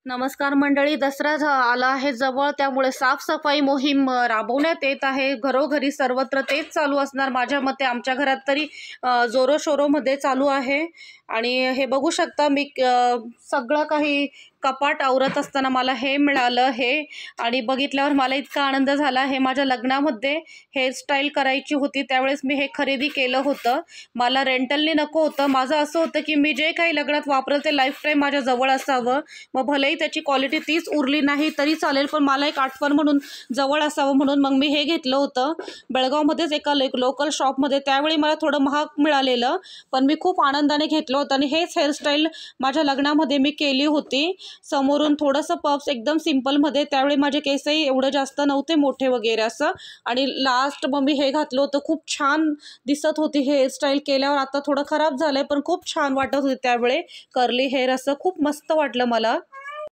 नमस्कार मंडळी, दसरा आला आहे जवळ, त्यामुळे साफसफाई मोहीम राबवण्यात येत आहे. घरोघरी सर्वत्र तेच चालू असणार. माझ्या मते आमच्या घरात तरी जोरोशोरोमध्ये चालू आहे. आणि हे बघू शकता, मी सगळं काही कपाट आवरत असताना मला हे मिळालं. हे आणि बघितल्यावर मला इतका आनंद झाला. हे माझ्या लग्नामध्ये हेअरस्टाईल करायची होती, त्यावेळेस मी हे खरेदी केलं होतं. मला रेंटलनी नको होतं. माझं असं होतं की मी जे काही लग्नात वापरल ते लाईफ टाईम माझ्या जवळ असावं. मग भलेही त्याची क्वालिटी तीच उरली नाही तरी चालेल, पण मला एक आठवण म्हणून जवळ असावं म्हणून मग मी हे घेतलं होतं बेळगावमध्येच एका लोकल शॉपमध्ये. त्यावेळी मला थोडं महाग मिळालेलं, पण मी खूप आनंदाने घेतलं होतं. आणि हेच हेअरस्टाईल माझ्या लग्नामध्ये मी केली होती. समोरून थोडंसं पफ्स एकदम सिम्पलमध्ये. त्यावेळी माझे केसही एवढं जास्त नव्हते मोठे वगैरे असं. आणि लास्ट मग मी हे घातलं होतं. खूप छान दिसत होती हे हेअरस्टाईल केल्यावर. आता थोडं खराब झालंय, पण खूप छान वाटत होती त्यावेळी कर्ली हेअर. असं खूप मस्त वाटलं मला.